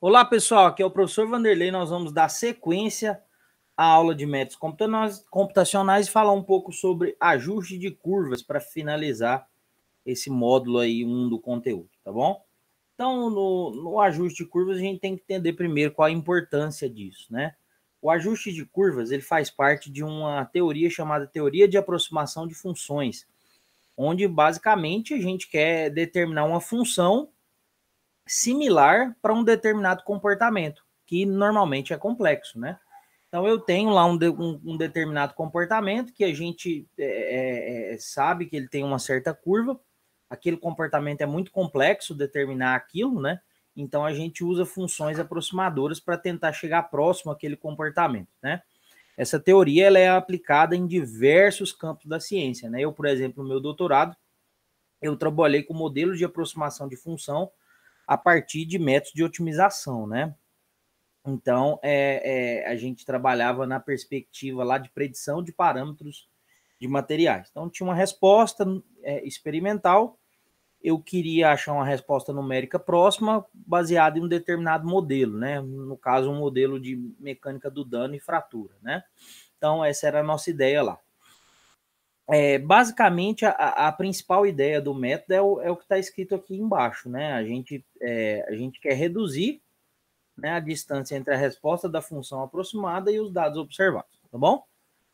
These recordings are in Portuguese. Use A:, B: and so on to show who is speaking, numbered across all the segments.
A: Olá, pessoal, aqui é o professor Vanderlei. Nós vamos dar sequência à aula de métodos computacionais e falar um pouco sobre ajuste de curvas para finalizar esse módulo aí 1 do conteúdo, tá bom? Então, no ajuste de curvas, a gente tem que entender primeiro qual a importância disso, né? O ajuste de curvas, ele faz parte de uma teoria chamada teoria de aproximação de funções, onde basicamente a gente quer determinar uma função similar para um determinado comportamento, que normalmente é complexo, né? Então, eu tenho lá um determinado comportamento que a gente sabe que ele tem uma certa curva, aquele comportamento é muito complexo determinar aquilo, né? Então, a gente usa funções aproximadoras para tentar chegar próximo àquele comportamento, né? Essa teoria ela é aplicada em diversos campos da ciência, né? Eu, por exemplo, no meu doutorado, eu trabalhei com modelos de aproximação de função a partir de métodos de otimização, né? Então, a gente trabalhava na perspectiva lá de predição de parâmetros de materiais. Então, tinha uma resposta experimental, eu queria achar uma resposta numérica próxima baseada em um determinado modelo, né? No caso, um modelo de mecânica do dano e fratura, né? Então, essa era a nossa ideia lá. Basicamente, a principal ideia do método é o que está escrito aqui embaixo, né? A gente quer reduzir, né, a distância entre a resposta da função aproximada e os dados observados, tá bom?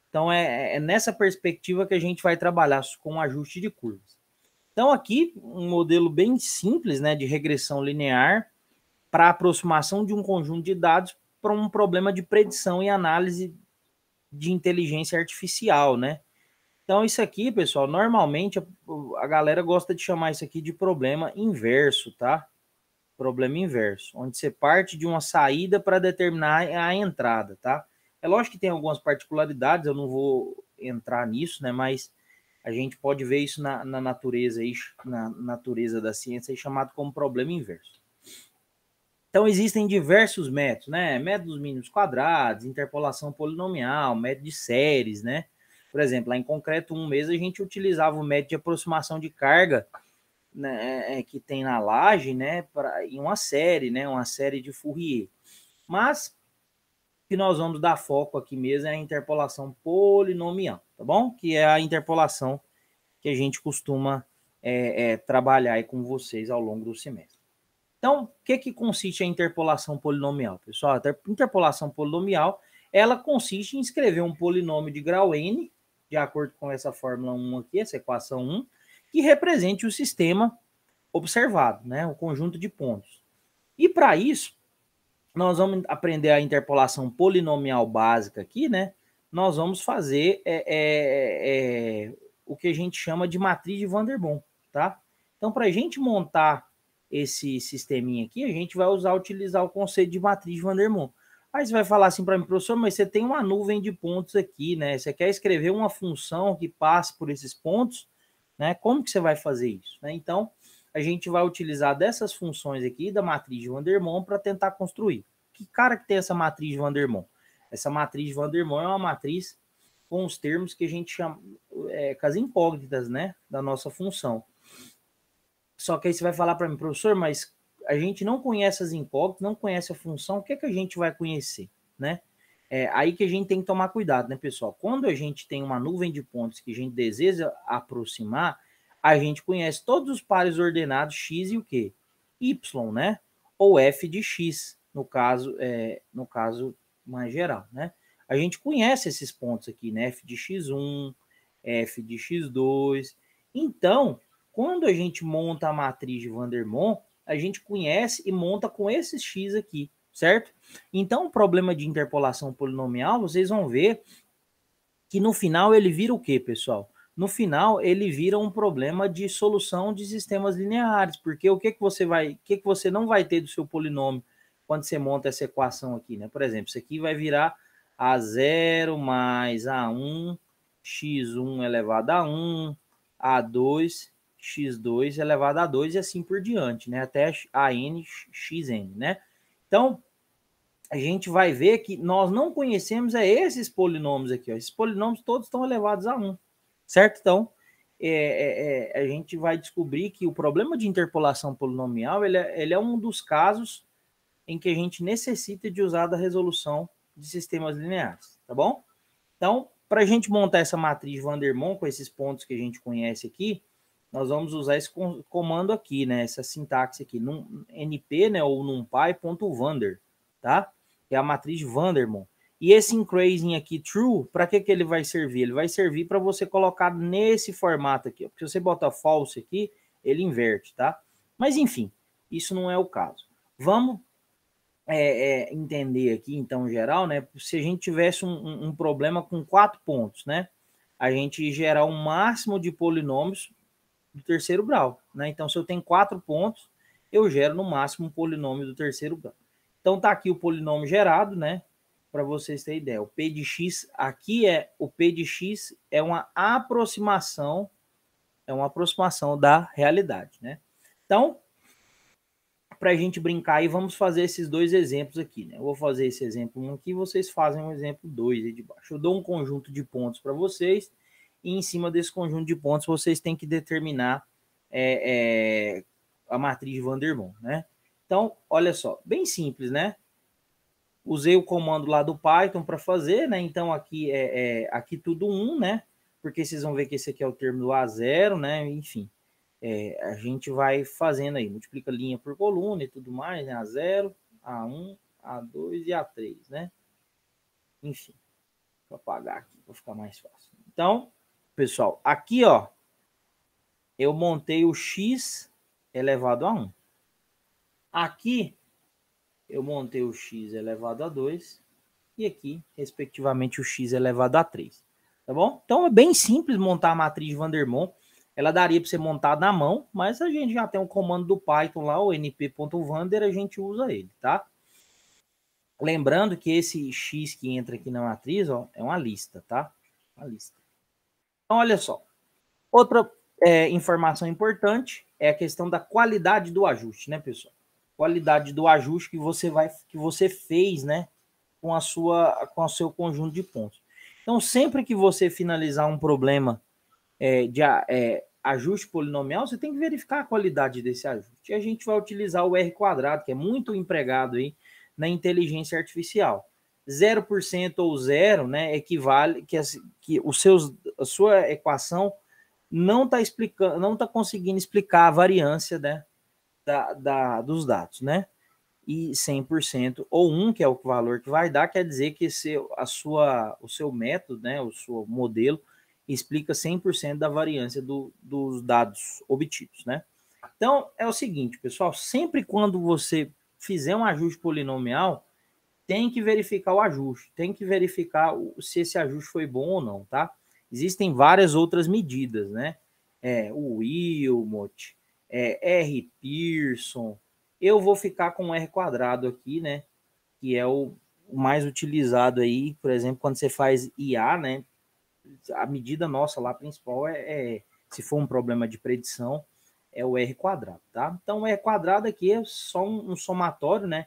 A: Então, é nessa perspectiva que a gente vai trabalhar com o ajuste de curvas. Então, aqui, um modelo bem simples, né, de regressão linear para aproximação de um conjunto de dados para um problema de predição e análise de inteligência artificial, né? Então, isso aqui, pessoal, normalmente a galera gosta de chamar isso aqui de problema inverso, tá? Problema inverso, onde você parte de uma saída para determinar a entrada, tá? É lógico que tem algumas particularidades, eu não vou entrar nisso, né? Mas a gente pode ver isso na natureza aí, na natureza da ciência, aí, chamado como problema inverso. Então, existem diversos métodos, né? Métodos mínimos quadrados, interpolação polinomial, método de séries, né? Por exemplo, lá em concreto 1 mesmo, a gente utilizava o método de aproximação de carga, né, que tem na laje, né, em uma série de Fourier. Mas o que nós vamos dar foco aqui mesmo é a interpolação polinomial, tá bom? Que é a interpolação que a gente costuma trabalhar aí com vocês ao longo do semestre. Então, o que consiste a interpolação polinomial, pessoal? A interpolação polinomial, ela consiste em escrever um polinômio de grau n, de acordo com essa fórmula 1 aqui, essa equação 1, que represente o sistema observado, né? O conjunto de pontos. E para isso, nós vamos aprender a interpolação polinomial básica aqui, né? Nós vamos fazer o que a gente chama de matriz de Van der Waals, tá? Então, para a gente montar esse sisteminha aqui, a gente vai utilizar o conceito de matriz de Van der Waals. Aí você vai falar assim para mim, professor, mas você tem uma nuvem de pontos aqui, né? Você quer escrever uma função que passe por esses pontos, né? Como que você vai fazer isso? Né? Então, a gente vai utilizar dessas funções aqui da matriz de Van der Waals para tentar construir. Que cara que tem essa matriz de Van der Waals? Essa matriz de Van der Waals é uma matriz com os termos que a gente chama, com as incógnitas, né, da nossa função. Só que aí você vai falar para mim, professor, mas a gente não conhece as incógnitas, não conhece a função, o que é que a gente vai conhecer, né? Aí que a gente tem que tomar cuidado, né, pessoal? Quando a gente tem uma nuvem de pontos que a gente deseja aproximar, a gente conhece todos os pares ordenados x e o quê? Y, né? Ou f de x, no caso mais geral, né? A gente conhece esses pontos aqui, né? F de x1, f de x2. Então, quando a gente monta a matriz de Van der Waals, a gente conhece e monta com esses x aqui, certo? Então, o problema de interpolação polinomial, vocês vão ver que no final ele vira o quê, pessoal? No final, ele vira um problema de solução de sistemas lineares, porque o que você não vai ter do seu polinômio quando você monta essa equação aqui, né? Por exemplo, isso aqui vai virar A0 mais A1, x1 elevado a 1, A2, x2 elevado a 2 e assim por diante, né? Até a n, xn, né? Então, a gente vai ver que nós não conhecemos esses polinômios aqui, ó. Esses polinômios todos estão elevados a 1, certo? Então, a gente vai descobrir que o problema de interpolação polinomial ele é um dos casos em que a gente necessita de usar da resolução de sistemas lineares, tá bom? Então, para a gente montar essa matriz de Vandermonde com esses pontos que a gente conhece aqui, nós vamos usar esse comando aqui, né? Essa sintaxe aqui, np, né? Ou numpy.vander, tá? Que é a matriz de Vandermonde. E esse increasing aqui, true, para que ele vai servir? Ele vai servir para você colocar nesse formato aqui. Ó. Porque se você botar false aqui, ele inverte, tá? Mas, enfim, isso não é o caso. Vamos entender aqui, então, em geral, né? Se a gente tivesse um problema com 4 pontos, né? A gente gerar um máximo de polinômios do terceiro grau, né? Então, se eu tenho 4 pontos, eu gero no máximo um polinômio do terceiro grau. Então, tá aqui o polinômio gerado, né? Para vocês terem ideia. O P de X aqui o P de X é uma aproximação da realidade, né? Então, para a gente brincar aí, vamos fazer esses dois exemplos aqui, né? Eu vou fazer esse exemplo 1 aqui, vocês fazem um exemplo 2 aí de baixo. Eu dou um conjunto de pontos para vocês, e em cima desse conjunto de pontos, vocês têm que determinar a matriz de Vandermonde, né? Então, olha só, bem simples, né? Usei o comando lá do Python para fazer, né? Então, aqui aqui tudo 1, né? Porque vocês vão ver que esse aqui é o termo do A0, né? Enfim. A gente vai fazendo aí, multiplica linha por coluna e tudo mais, né? A0, A1, A2 e A3, né? Enfim, vou apagar aqui para ficar mais fácil. Então, pessoal, aqui, ó, eu montei o x elevado a 1. Aqui, eu montei o x elevado a 2 e aqui, respectivamente, o x elevado a 3. Tá bom? Então, é bem simples montar a matriz de Vandermonde. Ela daria para ser montada na mão, mas a gente já tem um comando do Python lá, o np.vander, a gente usa ele, tá? Lembrando que esse x que entra aqui na matriz, ó, é uma lista, tá? Uma lista. Então, olha só. Outra informação importante é a questão da qualidade do ajuste, né, pessoal? Qualidade do ajuste que você fez, né, com o seu conjunto de pontos. Então, sempre que você finalizar um problema de ajuste polinomial, você tem que verificar a qualidade desse ajuste. E a gente vai utilizar o R², que é muito empregado aí na inteligência artificial. 0% ou 0, né, equivale que a sua equação não está conseguindo explicar a variância, né, dos dados, né? E 100% ou 1, que é o valor que vai dar, quer dizer que o seu método, né, o seu modelo, explica 100% da variância dos dados obtidos, né? Então, é o seguinte, pessoal, sempre quando você fizer um ajuste polinomial, tem que verificar o ajuste, tem que verificar se esse ajuste foi bom ou não, tá? Existem várias outras medidas, né? O Wilmot, R. Pearson. Eu vou ficar com o R² aqui, né? Que é o mais utilizado aí, por exemplo, quando você faz IA, né? A medida nossa lá principal se for um problema de predição, é o R², tá? Então, o R² aqui é só um somatório, né?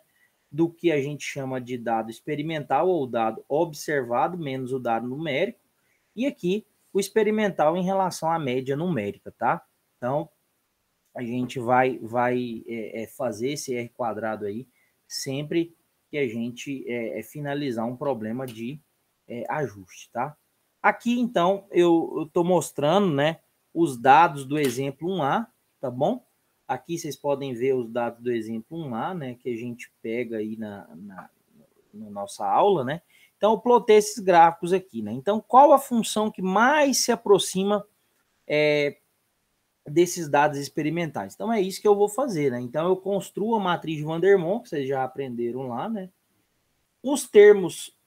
A: Do que a gente chama de dado experimental ou dado observado, menos o dado numérico. E aqui, o experimental em relação à média numérica, tá? Então, a gente vai fazer esse R² aí sempre que a gente finalizar um problema de ajuste, tá? Aqui, então, eu estou mostrando, né, os dados do exemplo 1A, tá bom? Aqui vocês podem ver os dados do exemplo 1A, né, que a gente pega aí na nossa aula, né? Então, eu plotei esses gráficos aqui, né? Então, qual a função que mais se aproxima desses dados experimentais? Então, é isso que eu vou fazer, né? Então, eu construo a matriz de Vandermonde, que vocês já aprenderam lá, né? Os termos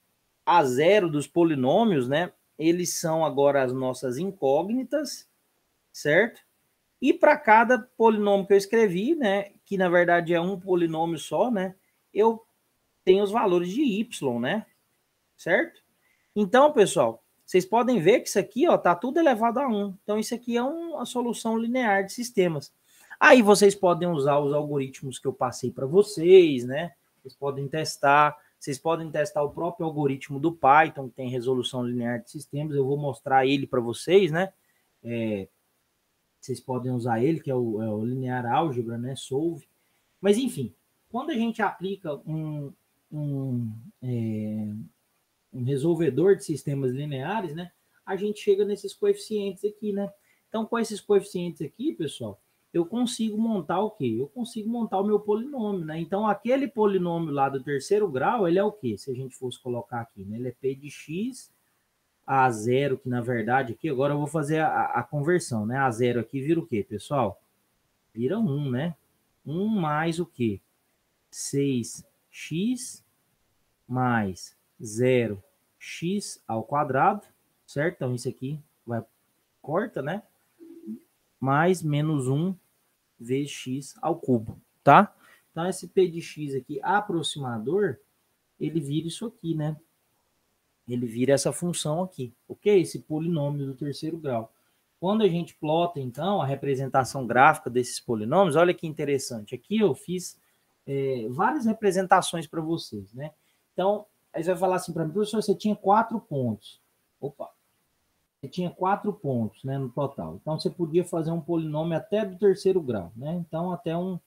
A: A0 dos polinômios, né? Eles são agora as nossas incógnitas, certo? E para cada polinômio que eu escrevi, né? Que na verdade é um polinômio só, né? Eu tenho os valores de y, né? Certo? Então, pessoal, vocês podem ver que isso aqui, ó, tá tudo elevado a 1. Então, isso aqui é uma solução linear de sistemas. Aí vocês podem usar os algoritmos que eu passei para vocês, né? Vocês podem testar o próprio algoritmo do Python, que tem resolução linear de sistemas. Eu vou mostrar ele para vocês, né? Vocês podem usar ele, que é o linear álgebra, né? Solve. Mas, enfim, quando a gente aplica um resolvedor de sistemas lineares, né, a gente chega nesses coeficientes aqui, né? Então, com esses coeficientes aqui, pessoal, eu consigo montar o quê? Eu consigo montar o meu polinômio, né? Então, aquele polinômio lá do terceiro grau, ele é o quê? Se a gente fosse colocar aqui, né? Ele é p de x a zero, que na verdade aqui, agora eu vou fazer a conversão, né? A zero aqui vira o quê, pessoal? Vira 1, né? 1 mais o quê? 6x mais 0x ao quadrado, certo? Então, isso aqui vai, corta, né? Mais menos 1 vezes x ao cubo, tá? Então, esse p de x aqui, aproximador, ele vira isso aqui, né? Ele vira essa função aqui, ok? Esse polinômio do terceiro grau. Quando a gente plota, então, a representação gráfica desses polinômios, olha que interessante. Aqui eu fiz várias representações para vocês, né? Então, aí você vai falar assim para mim, professor, você tinha 4 pontos. Opa! Você tinha 4 pontos, né, no total. Então, você podia fazer um polinômio até do terceiro grau, né? Então, até um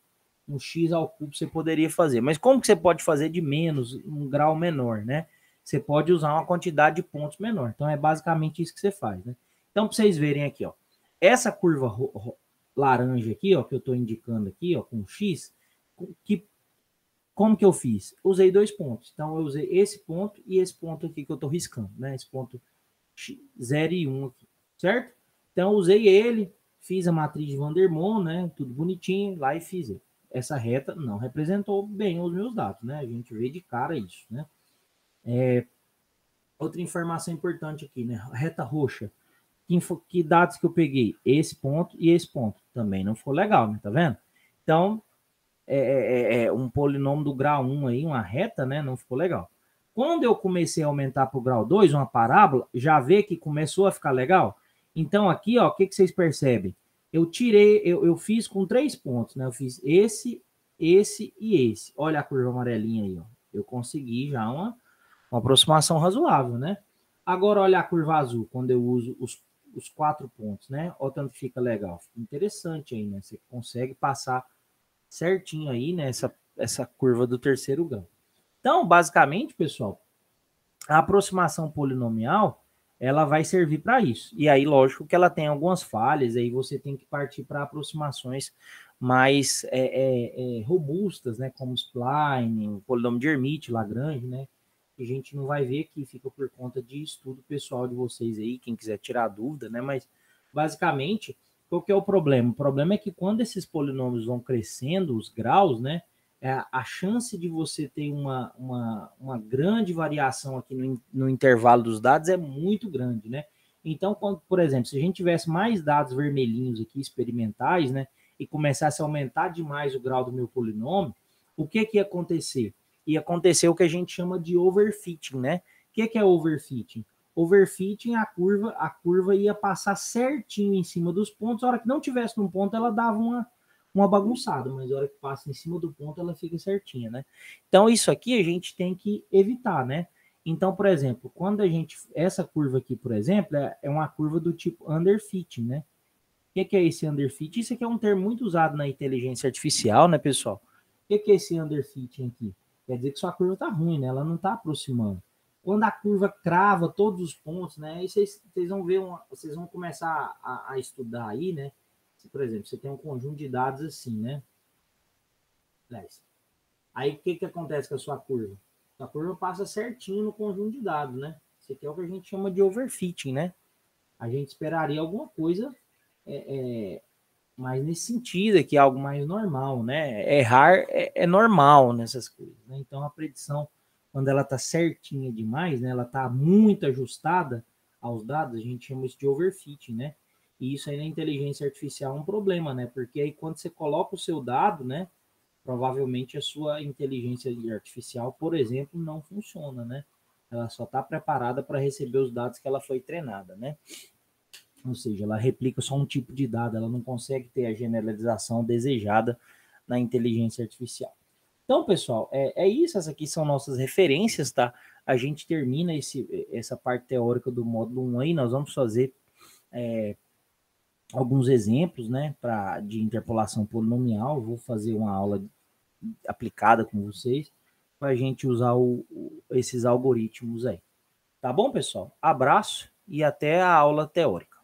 A: x ao cubo você poderia fazer. Mas como que você pode fazer de menos, um grau menor, né? Você pode usar uma quantidade de pontos menor. Então, é basicamente isso que você faz, né? Então, para vocês verem aqui, ó, essa curva laranja aqui, ó, que eu estou indicando aqui, ó, com x, como que eu fiz? Usei 2 pontos. Então, eu usei esse ponto e esse ponto aqui que eu estou riscando, né? Esse ponto 0 e 1 aqui, certo? Então, eu usei ele, fiz a matriz de Vandermonde, né? Tudo bonitinho, lá e fiz ele. Essa reta não representou bem os meus dados, né? A gente vê de cara isso, né? Outra informação importante aqui, né? A reta roxa. Que dados que eu peguei? Esse ponto e esse ponto. Também não ficou legal, né? Tá vendo? Então, um polinômio do grau 1 aí, uma reta, né? Não ficou legal. Quando eu comecei a aumentar para o grau 2, uma parábola, já vê que começou a ficar legal? Então, aqui, ó, o que vocês percebem? Eu fiz com 3 pontos, né? Eu fiz esse e esse. Olha a curva amarelinha aí, ó. Eu consegui já uma aproximação razoável, né? Agora, olha a curva azul, quando eu uso os 4 pontos, né? Olha o tanto que fica legal. Fica interessante aí, né? Você consegue passar certinho aí, né? Essa curva do terceiro grau. Então, basicamente, pessoal, a aproximação polinomial, ela vai servir para isso. E aí, lógico que ela tem algumas falhas, aí você tem que partir para aproximações mais robustas, né? Como spline, o polinômio de Hermite, Lagrange, né? Que a gente não vai ver aqui, fica por conta de estudo pessoal de vocês aí, quem quiser tirar dúvida, né? Mas, basicamente, qual que é o problema? O problema é que quando esses polinômios vão crescendo, os graus, né? A chance de você ter uma grande variação aqui no intervalo dos dados é muito grande, né? Então, quando, por exemplo, se a gente tivesse mais dados vermelhinhos aqui, experimentais, né? E começasse a aumentar demais o grau do meu polinômio, o que ia acontecer? Ia acontecer o que a gente chama de overfitting, né? O que é overfitting? Overfitting, a curva ia passar certinho em cima dos pontos. A hora que não tivesse num ponto, ela dava uma bagunçada, mas a hora que passa em cima do ponto, ela fica certinha, né? Então, isso aqui a gente tem que evitar, né? Então, por exemplo, quando essa curva aqui, por exemplo, é uma curva do tipo underfitting, né? O que é esse underfitting? Isso aqui é um termo muito usado na inteligência artificial, né, pessoal? O que é esse underfitting aqui? Quer dizer que sua curva está ruim, né? Ela não está aproximando. Quando a curva crava todos os pontos, né? Aí vocês vão ver, vocês vão começar a estudar aí, né? Se, por exemplo, você tem um conjunto de dados assim, né? Aí o que acontece com a sua curva? A curva passa certinho no conjunto de dados, né? Isso aqui é o que a gente chama de overfitting, né? A gente esperaria alguma coisa mais nesse sentido aqui, algo mais normal, né? Errar é normal nessas coisas, né? Então a predição, quando ela está certinha demais, né? Ela está muito ajustada aos dados, a gente chama isso de overfitting, né? E isso aí na inteligência artificial é um problema, né? Porque aí quando você coloca o seu dado, né? Provavelmente a sua inteligência artificial, por exemplo, não funciona, né? Ela só está preparada para receber os dados que ela foi treinada, né? Ou seja, ela replica só um tipo de dado, ela não consegue ter a generalização desejada na inteligência artificial. Então, pessoal, é isso. Essas aqui são nossas referências, tá? A gente termina essa parte teórica do módulo 1 aí, nós vamos fazer alguns exemplos, né, de interpolação polinomial. Vou fazer uma aula aplicada com vocês, para a gente usar esses algoritmos aí. Tá bom, pessoal? Abraço e até a aula teórica.